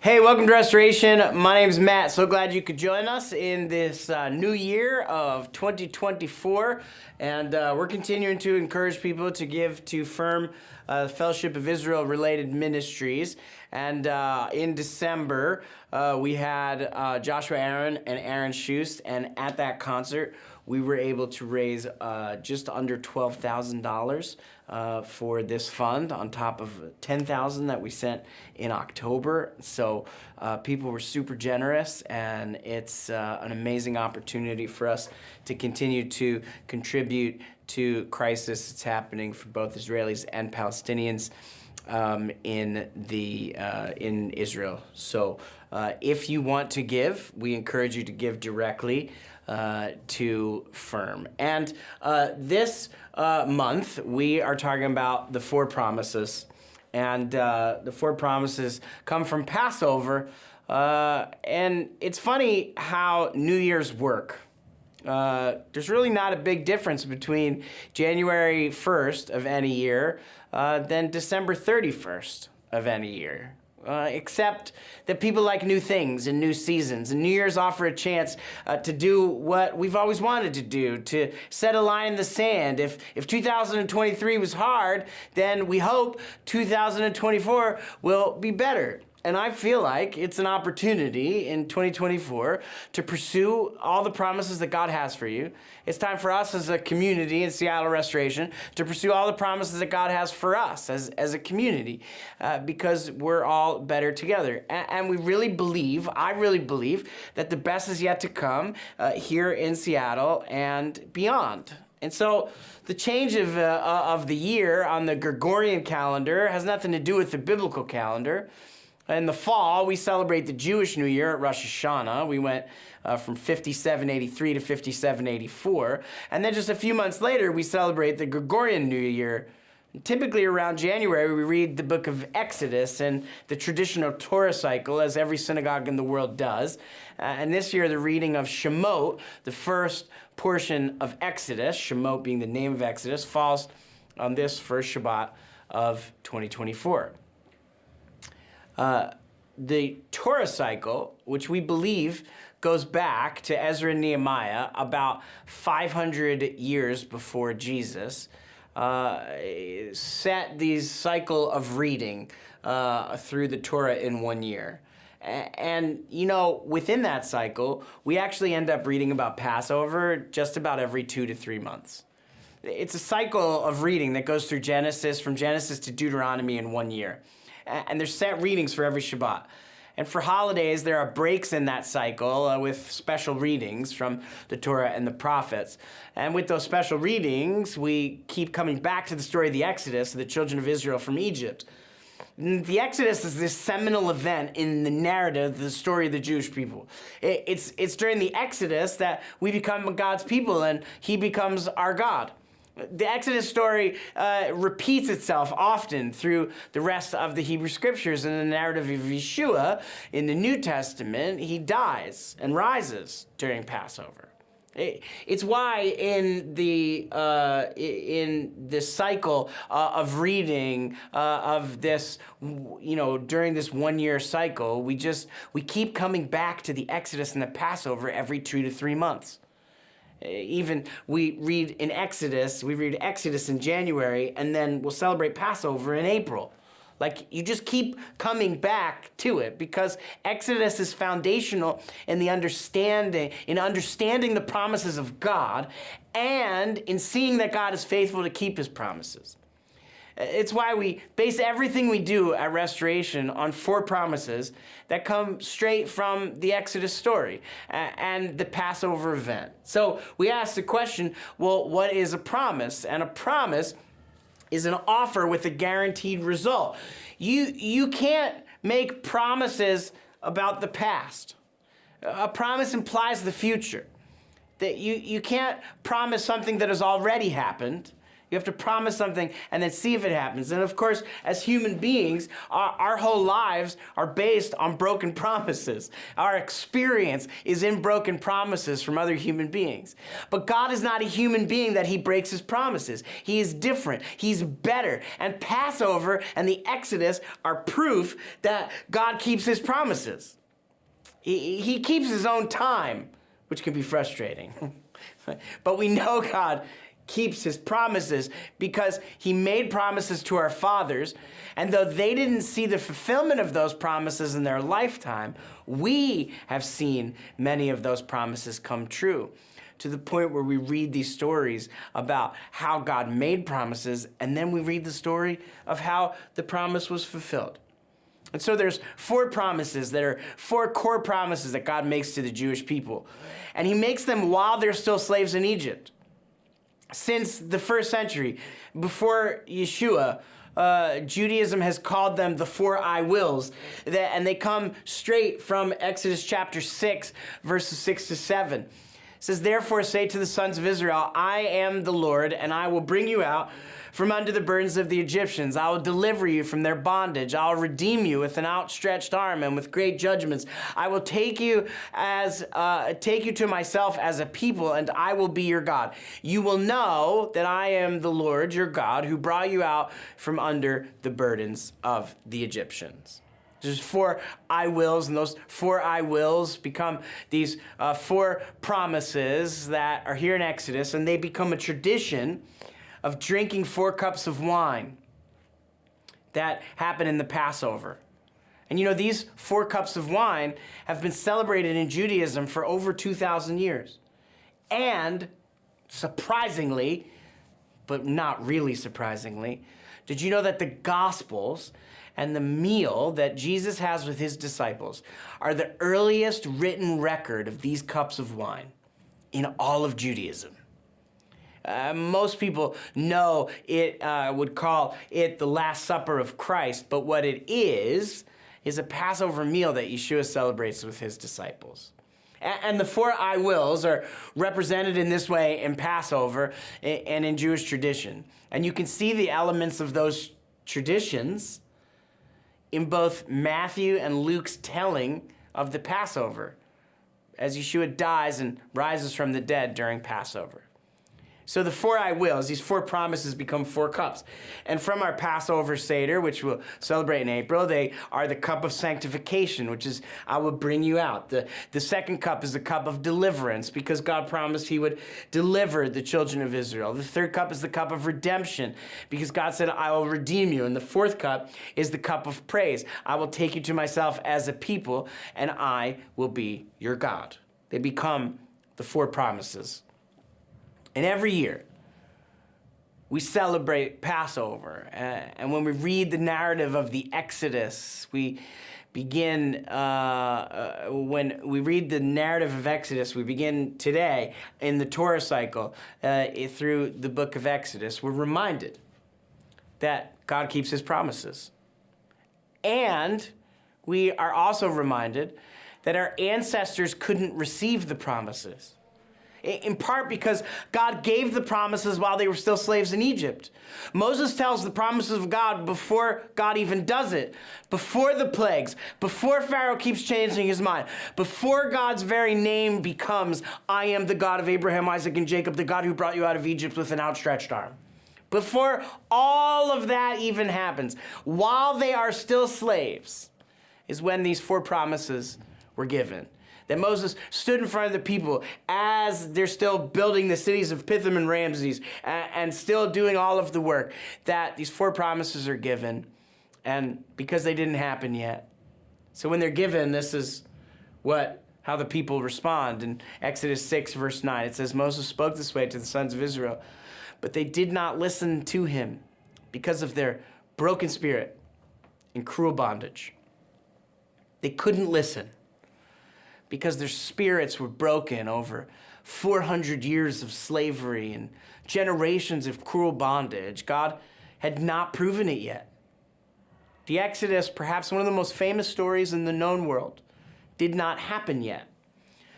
Hey, welcome to Restoration. My name is Matt. So glad you could join us in this new year of 2024. And we're continuing to encourage people to give to Firm Fellowship of Israel related ministries. And in December, we had Joshua Aaron and Aaron Schust. And at that concert, we were able to raise just under $12,000 for this fund on top of $10,000 that we sent in October. So people were super generous, and it's an amazing opportunity for us to continue to contribute to crisis that's happening for both Israelis and Palestinians in Israel. So if you want to give, we encourage you to give directly to Firm. And this month, we are talking about the four promises. And the four promises come from Passover. And it's funny how New Year's work. There's really not a big difference between January 1st of any year than December 31st of any year. Except that people like new things and new seasons. And New Year's offer a chance to do what we've always wanted to do, to set a line in the sand. If 2023 was hard, then we hope 2024 will be better. And I feel like it's an opportunity in 2024 to pursue all the promises that God has for you. It's time for us as a community in Seattle Restoration to pursue all the promises that God has for us as a community because we're all better together. And we really believe, I really believe, that the best is yet to come here in Seattle and beyond. And so the change of the year on the Gregorian calendar has nothing to do with the biblical calendar. In the fall, we celebrate the Jewish New Year at Rosh Hashanah. We went from 5783 to 5784. And then just a few months later, we celebrate the Gregorian New Year. Typically around January, we read the book of Exodus and the traditional Torah cycle, as every synagogue in the world does. And this year, the reading of Shemot, the first portion of Exodus, Shemot being the name of Exodus, falls on this first Shabbat of 2024. The Torah cycle, which we believe goes back to Ezra and Nehemiah about 500 years before Jesus, set the cycle of reading through the Torah in 1 year. And, you know, within that cycle, we actually end up reading about Passover just about every 2 to 3 months. It's a cycle of reading that goes through Genesis, from Genesis to Deuteronomy in 1 year. And there's set readings for every Shabbat. And for holidays, there are breaks in that cycle with special readings from the Torah and the prophets. And with those special readings, we keep coming back to the story of the Exodus, of the children of Israel from Egypt. The Exodus is this seminal event in the narrative, the story of the Jewish people. It's during the Exodus that we become God's people and He becomes our God. The Exodus story repeats itself often through the rest of the Hebrew Scriptures. In the narrative of Yeshua in the New Testament, He dies and rises during Passover. It's why in the cycle of reading of this, you know, during this 1 year cycle, we keep coming back to the Exodus and the Passover every 2 to 3 months. Even we read Exodus in January, and then we'll celebrate Passover in April. Like, you just keep coming back to it because Exodus is foundational in understanding the promises of God and in seeing that God is faithful to keep His promises. It's why we base everything we do at Restoration on four promises that come straight from the Exodus story and the Passover event. So we ask the question, well, what is a promise? And a promise is an offer with a guaranteed result. You can't make promises about the past. A promise implies the future. That you can't promise something that has already happened. You have to promise something and then see if it happens. And of course, as human beings, our whole lives are based on broken promises. Our experience is in broken promises from other human beings. But God is not a human being that he breaks his promises. He is different. He's better. And Passover and the Exodus are proof that God keeps his promises. He keeps his own time, which can be frustrating. But we know God keeps his promises because he made promises to our fathers, and though they didn't see the fulfillment of those promises in their lifetime, we have seen many of those promises come true, to the point where we read these stories about how God made promises, and then we read the story of how the promise was fulfilled. And so there's 4 promises that are 4 core promises that God makes to the Jewish people, and he makes them while they're still slaves in Egypt. Since the first century, before Yeshua, Judaism has called them the 4 I wills, and they come straight from Exodus chapter 6, verses 6 to 7. It says, "Therefore say to the sons of Israel, I am the Lord, and I will bring you out from under the burdens of the Egyptians. I will deliver you from their bondage. I will redeem you with an outstretched arm and with great judgments. I will take you to myself as a people, and I will be your God. You will know that I am the Lord your God, who brought you out from under the burdens of the Egyptians." There's 4 I wills, and those 4 I wills become these 4 promises that are here in Exodus, and they become a tradition of drinking 4 cups of wine that happen in the Passover. And you know, these 4 cups of wine have been celebrated in Judaism for over 2,000 years. And surprisingly, but not really surprisingly, did you know that the Gospels and the meal that Jesus has with his disciples are the earliest written record of these cups of wine in all of Judaism? Most people know it, would call it the Last Supper of Christ, but what it is a Passover meal that Yeshua celebrates with his disciples. And the 4 I wills are represented in this way in Passover and in Jewish tradition. And you can see the elements of those traditions in both Matthew and Luke's telling of the Passover, as Yeshua dies and rises from the dead during Passover. So the 4 I wills, these 4 promises, become 4 cups. And from our Passover Seder, which we'll celebrate in April, they are the cup of sanctification, which is, I will bring you out. The second cup is the cup of deliverance, because God promised he would deliver the children of Israel. The third cup is the cup of redemption, because God said, I will redeem you. And the fourth cup is the cup of praise. I will take you to myself as a people, and I will be your God. They become the 4 promises. And every year, we celebrate Passover. And when we read the narrative of the Exodus, we begin, when we read the narrative of Exodus, we begin today in the Torah cycle through the book of Exodus. We're reminded that God keeps his promises. And we are also reminded that our ancestors couldn't receive the promises, in part because God gave the promises while they were still slaves in Egypt. Moses tells the promises of God before God even does it, before the plagues, before Pharaoh keeps changing his mind, before God's very name becomes, I am the God of Abraham, Isaac, and Jacob, the God who brought you out of Egypt with an outstretched arm. Before all of that even happens, while they are still slaves, is when these 4 promises were given. That Moses stood in front of the people as they're still building the cities of Pithom and Ramses and still doing all of the work, that these 4 promises are given, and because they didn't happen yet. So when they're given, this is how the people respond. In Exodus 6, verse 9, it says, Moses spoke this way to the sons of Israel, but they did not listen to him because of their broken spirit and cruel bondage. They couldn't listen because their spirits were broken over 400 years of slavery and generations of cruel bondage. God had not proven it yet. The Exodus, perhaps one of the most famous stories in the known world, did not happen yet.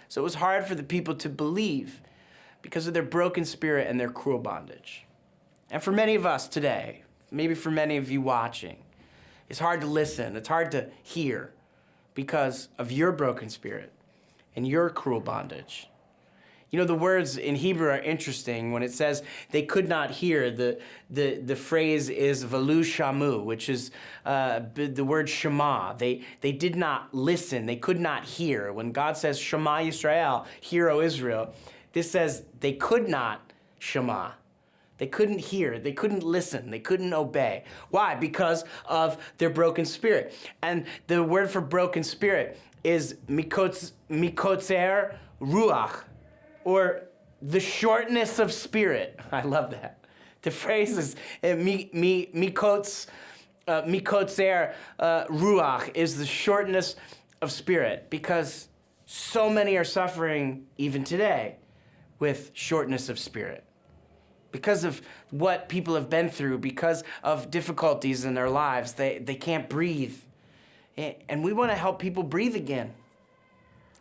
So it was hard for the people to believe because of their broken spirit and their cruel bondage. And for many of us today, maybe for many of you watching, it's hard to listen. It's hard to hear because of your broken spirit and your cruel bondage. You know, the words in Hebrew are interesting. When it says they could not hear, the phrase is velu shamu, which is the word shema. They did not listen. They could not hear. When God says Shema Yisrael, hear, O Israel, this says they could not shema. They couldn't hear. They couldn't listen. They couldn't obey. Why? Because of their broken spirit. And the word for broken spirit is mikotzer ruach, or the shortness of spirit. I love that. The phrase is mikotzer ruach, is the shortness of spirit, because so many are suffering even today with shortness of spirit. Because of what people have been through, because of difficulties in their lives, they can't breathe. And we want to help people breathe again.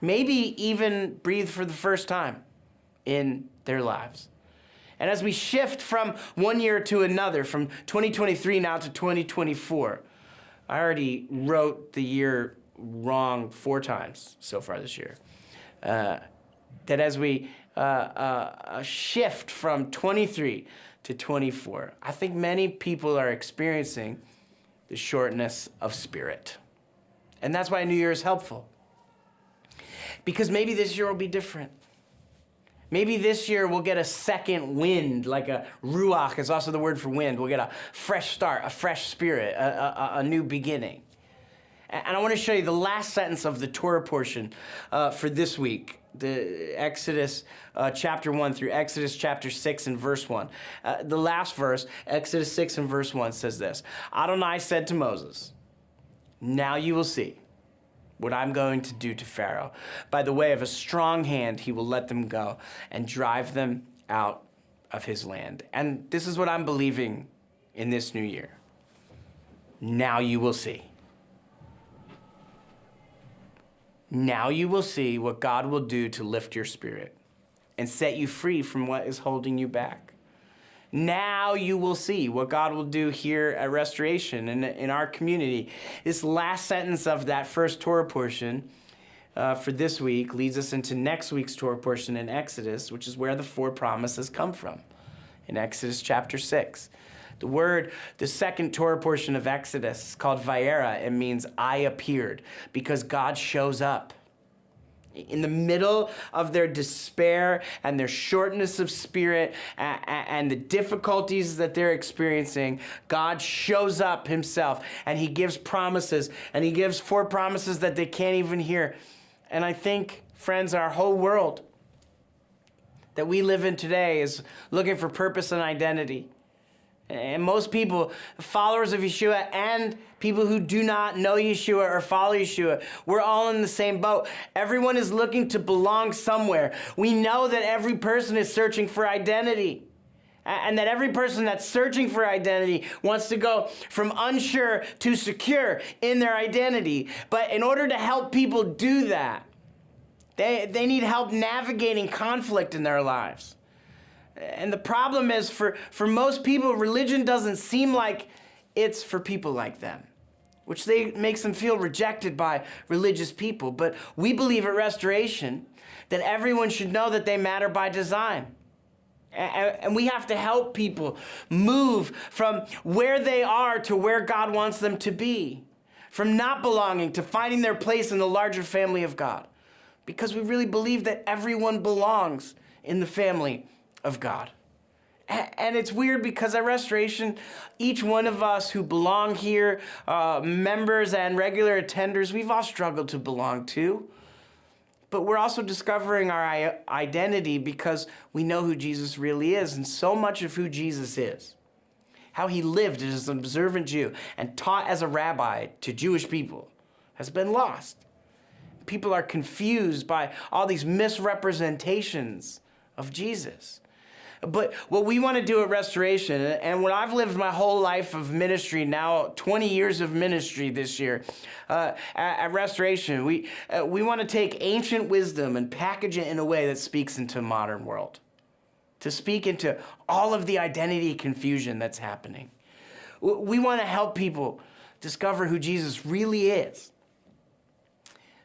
Maybe even breathe for the first time in their lives. And as we shift from one year to another, from 2023 now to 2024, I already wrote the year wrong 4 times so far this year. That as we shift from 23 to 24, I think many people are experiencing the shortness of spirit. And that's why New Year is helpful. Because maybe this year will be different. Maybe this year we'll get a second wind, like a ruach is also the word for wind. We'll get a fresh start, a fresh spirit, a new beginning. And I want to show you the last sentence of the Torah portion for this week, the Exodus chapter 1 through Exodus chapter 6 and verse 1. The last verse, Exodus 6 and verse 1, says this: Adonai said to Moses, "Now you will see what I'm going to do to Pharaoh. By the way of a strong hand, he will let them go and drive them out of his land." And this is what I'm believing in this new year. Now you will see. Now you will see what God will do to lift your spirit and set you free from what is holding you back. Now you will see what God will do here at Restoration and in our community. This last sentence of that first Torah portion for this week leads us into next week's Torah portion in Exodus, which is where the 4 promises come from, in Exodus chapter 6. The second Torah portion of Exodus is called Vayera. It means I appeared, because God shows up. In the middle of their despair and their shortness of spirit and the difficulties that they're experiencing, God shows up himself, and he gives promises, and he gives 4 promises that they can't even hear. And I think, friends, our whole world that we live in today is looking for purpose and identity. And most people, followers of Yeshua and people who do not know Yeshua or follow Yeshua, we're all in the same boat. Everyone is looking to belong somewhere. We know that every person is searching for identity. And that every person that's searching for identity wants to go from unsure to secure in their identity. But in order to help people do that, they need help navigating conflict in their lives. And the problem is, for most people, religion doesn't seem like it's for people like them, which makes them feel rejected by religious people. But we believe at Restoration that everyone should know that they matter by design. And we have to help people move from where they are to where God wants them to be, from not belonging to finding their place in the larger family of God, because we really believe that everyone belongs in the family of God. And it's weird because at Restoration, each one of us who belong here, members and regular attenders, we've all struggled to belong too. But we're also discovering our identity because we know who Jesus really is. And so much of who Jesus is, how he lived as an observant Jew and taught as a rabbi to Jewish people, has been lost. People are confused by all these misrepresentations of Jesus. But what we want to do at Restoration, and what I've lived my whole life of ministry, now 20 years of ministry this year, at Restoration, we want to take ancient wisdom and package it in a way that speaks into a modern world. to speak into all of the identity confusion that's happening. We want to help people discover who Jesus really is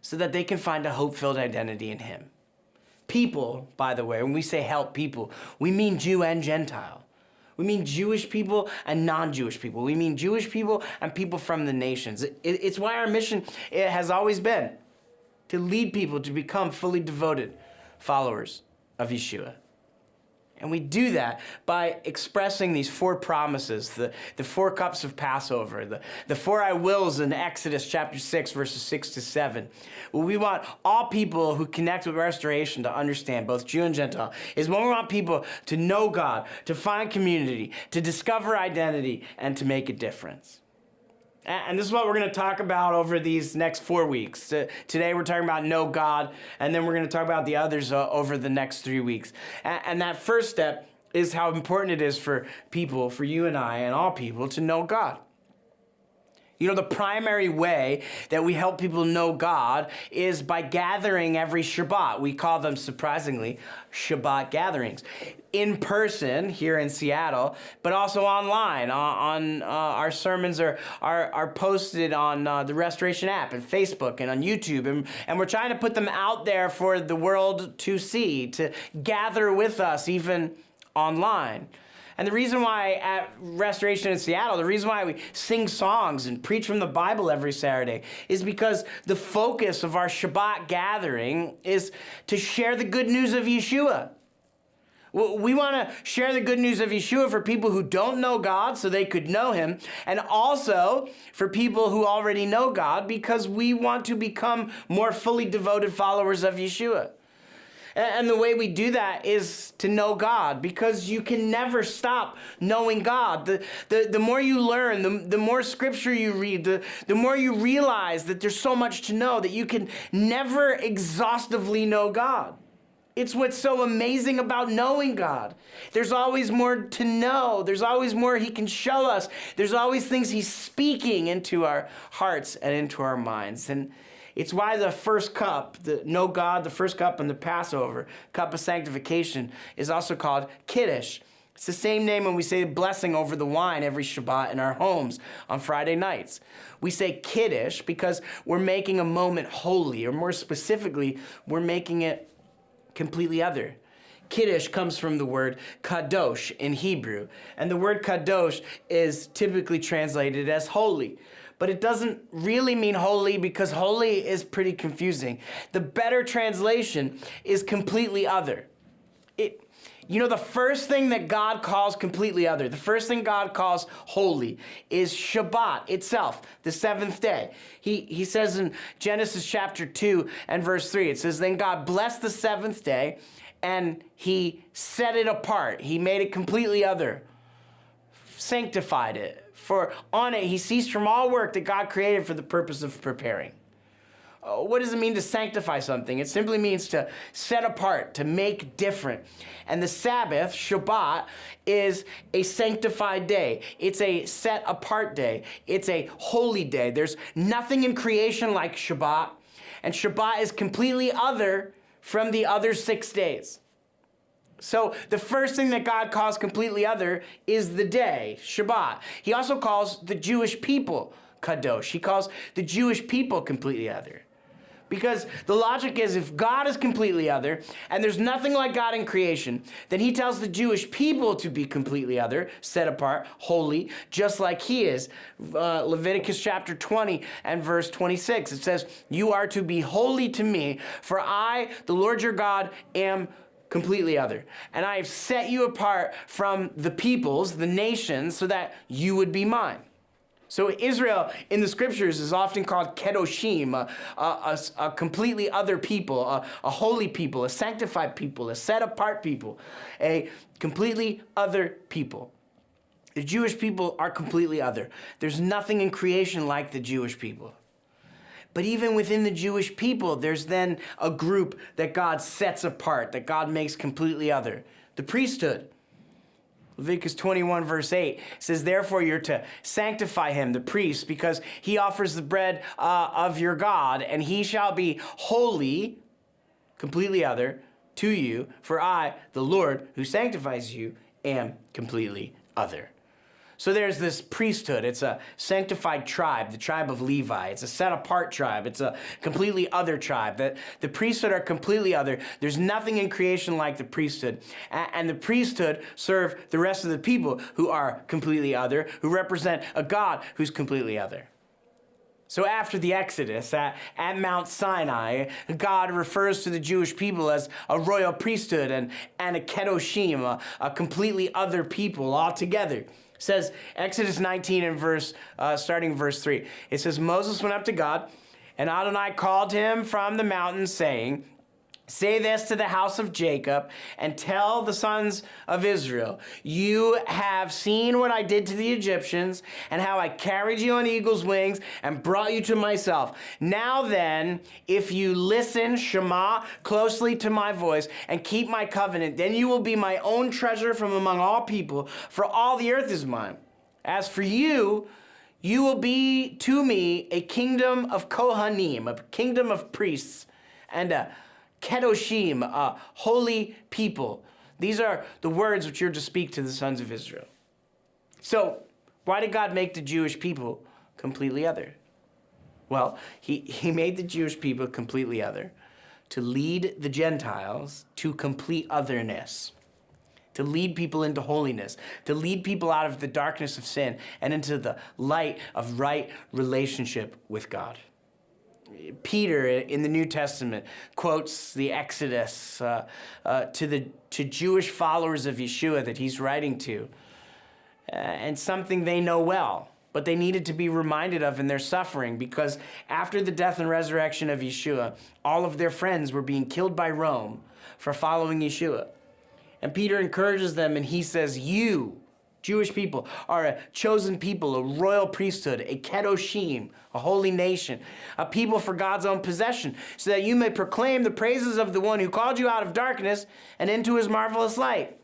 so that they can find a hope-filled identity in him. People, by the way, when we say help people, we mean Jew and Gentile. We mean Jewish people and non-Jewish people. We mean Jewish people and people from the nations. It's why our mission has always been to lead people to become fully devoted followers of Yeshua. And we do that by expressing these 4 promises, the 4 cups of Passover, the 4 I wills in Exodus chapter 6, verses 6 to 7. What we want all people who connect with restoration to understand, both Jew and Gentile, is when we want people to know God, to find community, to discover identity, and to make a difference. And this is what we're going to talk about over these next 4 weeks. Today we're talking about know God, and then we're going to talk about the others over the next 3 weeks. And that first step is how important it is for people, for you and I and all people, to know God. You know, the primary way that we help people know God is by gathering every Shabbat. We call them, surprisingly, Shabbat gatherings. In person here in Seattle, but also online. Our sermons are posted on the Restoration app and Facebook and on YouTube. And we're trying to put them out there for the world to see, to gather with us even online. And the reason why at Restoration in Seattle, the reason why we sing songs and preach from the Bible every Saturday is because the focus of our Shabbat gathering is to share the good news of Yeshua. We want to share the good news of Yeshua for people who don't know God so they could know him, and also for people who already know God because we want to become more fully devoted followers of Yeshua. And the way we do that is to know God, because you can never stop knowing God. The more you learn, the more scripture you read, the more you realize that there's so much to know that you can never exhaustively know God. It's what's so amazing about knowing God. There's always more to know. There's always more he can show us. There's always things he's speaking into our hearts and into our minds. And it's why the first cup, the know God, the first cup in the Passover, cup of sanctification, is also called Kiddush. It's the same name when we say blessing over the wine every Shabbat in our homes on Friday nights. We say Kiddush because we're making a moment holy, or more specifically, we're making it completely other. Kiddush comes from the word kadosh in Hebrew, and the word kadosh is typically translated as holy. But it doesn't really mean holy, because holy is pretty confusing. The better translation is completely other. The first thing that God calls completely other, the first thing God calls holy is Shabbat itself, the seventh day. He says in Genesis chapter 2 and verse 3, it says, "Then God blessed the seventh day, and he set it apart." He made it completely other, sanctified it. For on it he ceased from all work that God created for the purpose of preparing. What does it mean to sanctify something? It simply means to set apart, to make different. And the Sabbath, Shabbat, is a sanctified day. It's a set apart day. It's a holy day. There's nothing in creation like Shabbat. And Shabbat is completely other from the other 6 days. So the first thing that God calls completely other is the day, Shabbat. He also calls the Jewish people kadosh. He calls the Jewish people completely other. Because the logic is, if God is completely other, and there's nothing like God in creation, then he tells the Jewish people to be completely other, set apart, holy, just like he is. Leviticus chapter 20 and verse 26, it says, "You are to be holy to me, for I, the Lord your God, am completely other. And I have set you apart from the peoples, the nations, so that you would be mine." So Israel in the scriptures is often called kedoshim, a completely other people, a holy people, a sanctified people, a set apart people, a completely other people. The Jewish people are completely other. There's nothing in creation like the Jewish people. But even within the Jewish people, there's then a group that God sets apart, that God makes completely other. The priesthood. Leviticus 21 verse 8 says, "Therefore you're to sanctify him," the priest, "because he offers the bread of your God, and he shall be holy," completely other, to you, for I, the Lord, who sanctifies you, am completely other. So there's this priesthood. It's a sanctified tribe, the tribe of Levi. It's a set-apart tribe. It's a completely other tribe. The priesthood are completely other. There's nothing in creation like the priesthood. And the priesthood serve the rest of the people who are completely other, who represent a God who's completely other. So after the Exodus at Mount Sinai, God refers to the Jewish people as a royal priesthood and a kedoshim, a completely other people altogether. It says, Exodus 19 and starting verse 3. It says, Moses went up to God, and Adonai called him from the mountain, saying, say this to the house of Jacob and tell the sons of Israel, you have seen what I did to the Egyptians and how I carried you on eagle's wings and brought you to myself. Now then, if you listen, Shema, closely to my voice and keep my covenant, then you will be my own treasure from among all people, for all the earth is mine. As for you, you will be to me a kingdom of Kohanim, a kingdom of priests, and a Kedoshim, a holy people. These are the words which you're to speak to the sons of Israel. So, why did God make the Jewish people completely other? Well, he made the Jewish people completely other to lead the Gentiles to complete otherness, to lead people into holiness, to lead people out of the darkness of sin and into the light of right relationship with God. Peter in the New Testament quotes the Exodus to Jewish followers of Yeshua that he's writing to, and something they know well, but they needed to be reminded of in their suffering, because after the death and resurrection of Yeshua, all of their friends were being killed by Rome for following Yeshua. And Peter encourages them, and he says, you, Jewish people, are a chosen people, a royal priesthood, a kedoshim, a holy nation, a people for God's own possession, so that you may proclaim the praises of the one who called you out of darkness and into his marvelous light.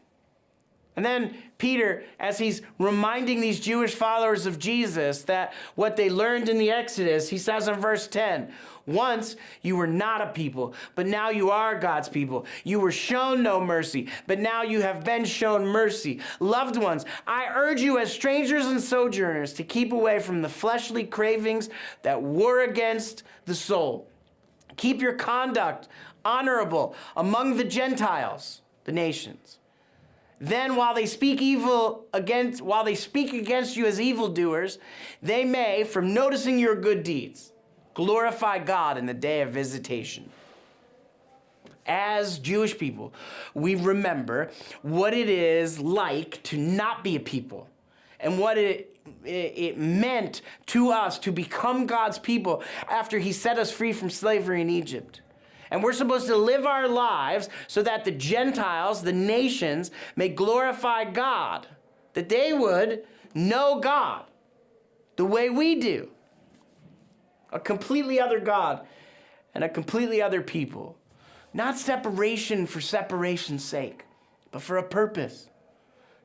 And then Peter, as he's reminding these Jewish followers of Jesus that what they learned in the Exodus, he says in verse 10, once you were not a people, but now you are God's people. You were shown no mercy, but now you have been shown mercy. Loved ones, I urge you as strangers and sojourners to keep away from the fleshly cravings that war against the soul. Keep your conduct honorable among the Gentiles, the nations. Then while they speak against you as evildoers, they may, from noticing your good deeds, glorify God in the day of visitation. As Jewish people, we remember what it is like to not be a people and what it meant to us to become God's people after he set us free from slavery in Egypt. And we're supposed to live our lives so that the Gentiles, the nations, may glorify God, that they would know God the way we do. A completely other God and a completely other people. Not separation for separation's sake, but for a purpose.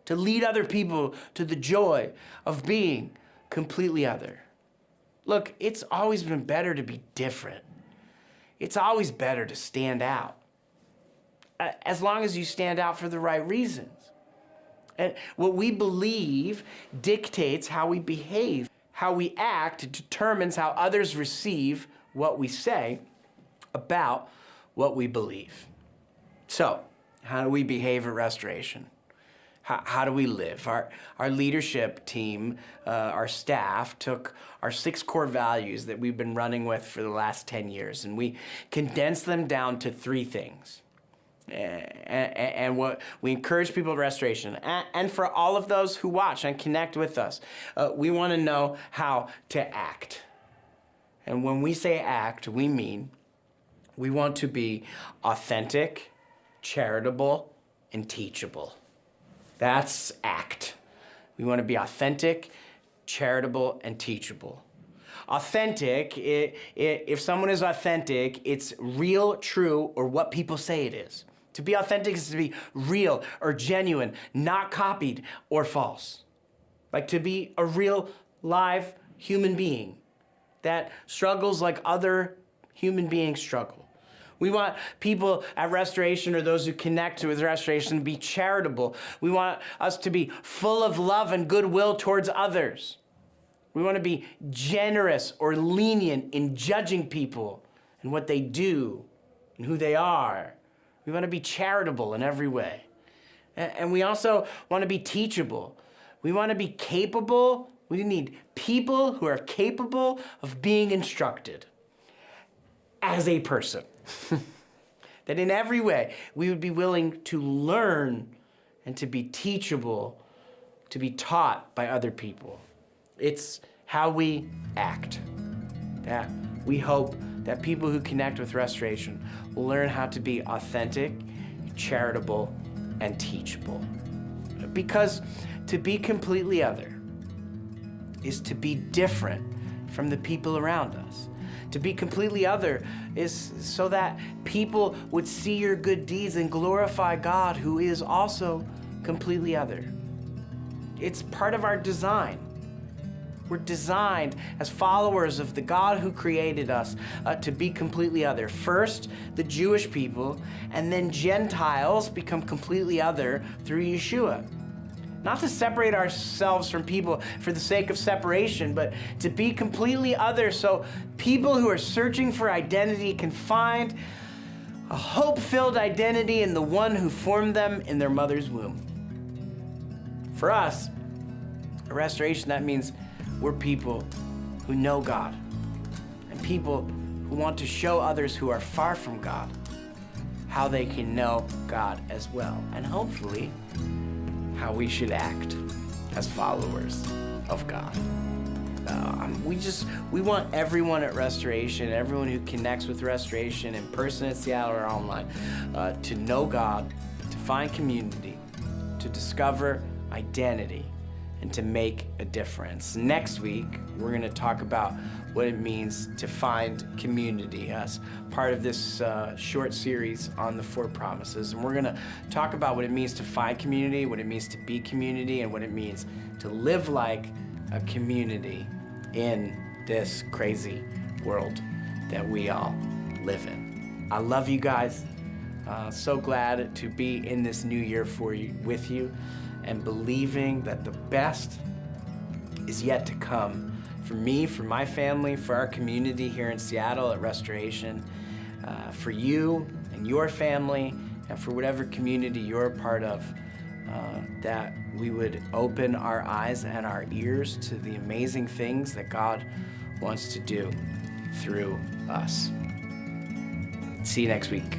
To lead other people to the joy of being completely other. Look, it's always been better to be different. It's always better to stand out, as long as you stand out for the right reasons. And what we believe dictates how we behave. How we act determines how others receive what we say about what we believe. So, how do we behave at Restoration? How do we live? Our leadership team, our staff, took our 6 core values that we've been running with for the last 10 years, and we condensed them down to 3 things. And what we encourage people at Restoration, and for all of those who watch and connect with us, we want to know how to act. And when we say act, we mean we want to be authentic, charitable, and teachable. That's act. We want to be authentic, charitable, and teachable. Authentic, if someone is authentic, it's real, true, or what people say it is. To be authentic is to be real or genuine, not copied or false. Like to be a real, live human being that struggles like other human beings struggle. We want people at Restoration, or those who connect with Restoration, to be charitable. We want us to be full of love and goodwill towards others. We want to be generous or lenient in judging people and what they do and who they are. We want to be charitable in every way. And we also want to be teachable. We want to be capable. We need people who are capable of being instructed as a person. That in every way, we would be willing to learn and to be teachable, to be taught by other people. It's how we act. That we hope that people who connect with Restoration will learn how to be authentic, charitable, and teachable. Because to be completely other is to be different from the people around us. To be completely other is so that people would see your good deeds and glorify God, who is also completely other. It's part of our design. We're designed as followers of the God who created us to be completely other. First, the Jewish people, and then Gentiles become completely other through Yeshua. Not to separate ourselves from people for the sake of separation, but to be completely other so people who are searching for identity can find a hope-filled identity in the one who formed them in their mother's womb. For us, at Restoration, that means we're people who know God and people who want to show others who are far from God how they can know God as well, and hopefully how we should act as followers of God. We want everyone at Restoration, everyone who connects with Restoration in person at Seattle or online, to know God, to find community, to discover identity, and to make a difference. Next week, we're going to talk about what it means to find community as part of this short series on the 4 promises. And we're going to talk about what it means to find community, what it means to be community, and what it means to live like a community in this crazy world that we all live in. I love you guys. So glad to be in this new year with you, and believing that the best is yet to come for me, for my family, for our community here in Seattle at Restoration, for you and your family, and for whatever community you're a part of, that we would open our eyes and our ears to the amazing things that God wants to do through us. See you next week.